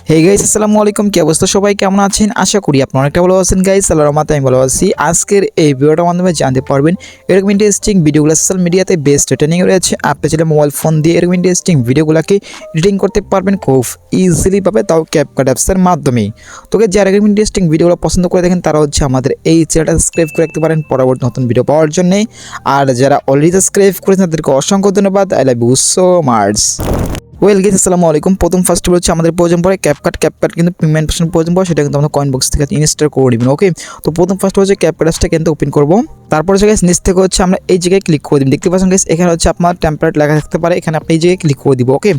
Hey guys, আসসালামু আলাইকুম। কি অবস্থা, সবাই কেমন আছেন? আশা করি আপনারা অনেকটা ভালো আছেন গাইস। আল্লাহর রহমতে আমি ভালো আছি। আজকের এই ভিডিওটার মাধ্যমে জানতে পারবেন এরকম ইন্টারেস্টিং ভিডিওগুলো সোশ্যাল মিডিয়াতে বেস্ট ট্রেন্ডিং রয়েছে। আপনি চাইলে মোবাইল ফোন দিয়ে এরকম ইন্টারেস্টিং ভিডিওগুলোকে এডিটিং করতে পারবেন খুব ইজিলি ভাবে, তাও ক্যাপকাট অ্যাপসের মাধ্যমে। তোকে যারা এরকম ইন্টারেস্টিং ভিডিওগুলো পছন্দ করে দেখেন তারা আমাদের এই চ্যানেলটা সাবস্ক্রাইব করে রাখতে পারেন পরবর্তী নতুন ভিডিও পাওয়ার জন্য। আর যারা অলরেডি সাবস্ক্রাইব করেছেন তাদেরকে অসংখ্য ধন্যবাদ। I love you so much. Well guys, আসসালামু আলাইকুম। ফার্স্ট হচ্ছে আমাদের প্রয়োজন পড়ে ক্যাপকাট কিন্তু পেমেন্ট পার্সেন্ট প্রয়োজন পড়ে, সেটা কিন্তু আমরা কয়েন বক্স থেকে ইনস্টল করে নেবেন। ওকে, তো ফার্স্ট হচ্ছে ক্যাপকাট অ্যাপসটা কিন্তু ওপেন করবো। তারপর হচ্ছে গাইস নিচ থেকে হচ্ছে আমরা এই জায়গায় ক্লিক করে দিন। দেখতে পাচ্ছেন গাইস এখানে হচ্ছে আপনার টেমপ্লেট লেখা থাকতে পারে, এখানে আপনি এই জায়গায় ক্লিক করে দিব। ওকে,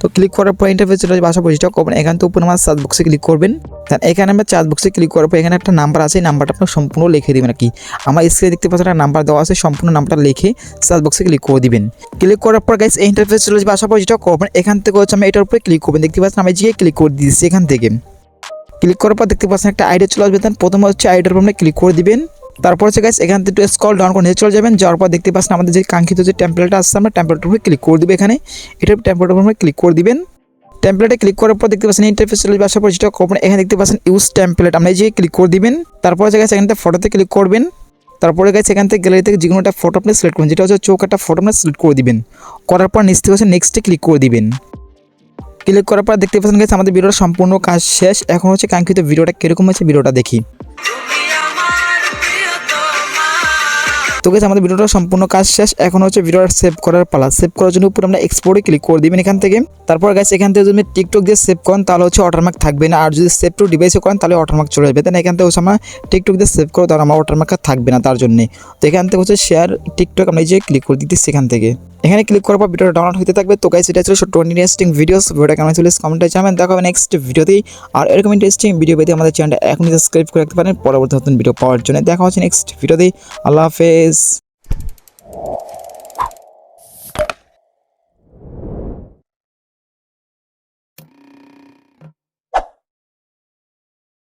তো ক্লিক করার পর ইন্টারফেস চলে আসবে। আশা পরিচিত করবেন এখান থেকে উপরে আমার সার্চ বক্সে ক্লিক করবেন। দেন এখানে আমরা সার্চ বক্সে ক্লিক করার পর এখানে একটা নাম্বার আছে, এই নাম্বারটা আপনার সম্পূর্ণ লিখে দিবেন। আর কি আমার স্ক্রিনে দেখতে পাচ্ছেন একটা নাম্বার দেওয়া আছে, সম্পূর্ণ নাম্বারটা লিখে সার্চ বক্সে ক্লিক করে দিবেন। ক্লিক করার পর গাইস এই ইন্টারফেস চলে আসবে। আশা পরিচিত করবেন এখান থেকে হচ্ছে আমি এটার উপরে ক্লিক করবেন। দেখতে পাচ্ছেন আমি যে ক্লিক করে দিয়েছি। এখান থেকে ক্লিক করার পর দেখতে পাচ্ছেন একটা আইডিয়া চলে আসবে। দেন প্রথমে হচ্ছে আইডিয়ার উপর আপনি ক্লিক করে দিবেন। তারপর হচ্ছে গাইস এখান থেকে একটু স্ক্রল ডাউন করে নিচে চলে যাবেন। যাওয়ার পর দেখতে পাচ্ছেন আমাদের যে কাঙ্ক্ষিত যে টেমপ্লেটটা আসছে, আমরা টেমপ্লেটের উপরে ক্লিক করে দিব। এখানে এটার টেমপ্লেটের উপর ক্লিক করে দিবেন। টেমপ্লেটে ক্লিক করার পর দেখতে পাচ্ছেন ইন্টারফেস চলে আসবে। আশা পরিচিত করবেন এখানে দেখতে পাচ্ছেন ইউজ টেমপ্লেট, আমরা এই যে ক্লিক করে দিবেন। তারপর হচ্ছে গাইস এখান থেকে ফটোতে ক্লিক করবেন। তারপরে গাইস এখান থেকে গ্যালারি থেকে যে কোনো একটা ফটো আপনি সিলেক্ট করবেন, যেটা হচ্ছে চোখ একটা ফটো আপনি সিলেক্ট করে দিবেন। করার পর নিচ থেকে হচ্ছে নেক্সটে ক্লিক করে দিবেন। ক্লিক করার পর দেখতে পাচ্ছেন গাইস আমাদের ভিডিওর সম্পূর্ণ কাজ শেষ। এখন হচ্ছে কাঙ্ক্ষিত ভিডিওটা কিরকম হচ্ছে ভিডিওটা দেখি। তো গাইস আমাদের ভিডিওটা সম্পূর্ণ কাজ শেষ। এখন হচ্ছে ভিডিওটা সেভ করার পালা। সেভ করার জন্য উপরে আমরা এক্সপোর্টে ক্লিক করে দিবেন এখান থেকে। তারপর গাইস এখান থেকে যদি টিকটক দিয়ে সেভ করেন তাহলে হচ্ছে ওয়াটারমার্ক থাকবে না, আর যদি সেভ টু ডিভাইসে করেন তাহলে ওয়াটারমার্ক চলে যাবে। দেন এখান থেকে হচ্ছে আমরা টিকটক দিয়ে সেভ করো, তাহলে আমার ওয়াটারমার্ক থাকবে না তার জন্য। তো এখান থেকে হচ্ছে শেয়ার টিকটক আমরা এই যে ক্লিক করে দিতেছি এখান থেকে। এখানে ক্লিক করার পর ভিডিওটা ডাউনলোড হতে থাকবে। তো গাইস এটা ছিল ছোট্ট ইন্টারেস্টিং ভিডিওস। ভিডিওটা কেমন ছিল কমেন্টে জানাবেন। দেখা হবে নেক্সট ভিডিওতেই। আর এরকম ইন্টারেস্টিং ভিডিও পেতে আমাদের চ্যানেলটা এখনই সাবস্ক্রাইব করে রাখতে পারেন পরবর্তী নতুন ভিডিও পাওয়ার জন্য। দেখা হচ্ছে নেক্সট ভিডিওতেই। আল্লাহ হাফেজ।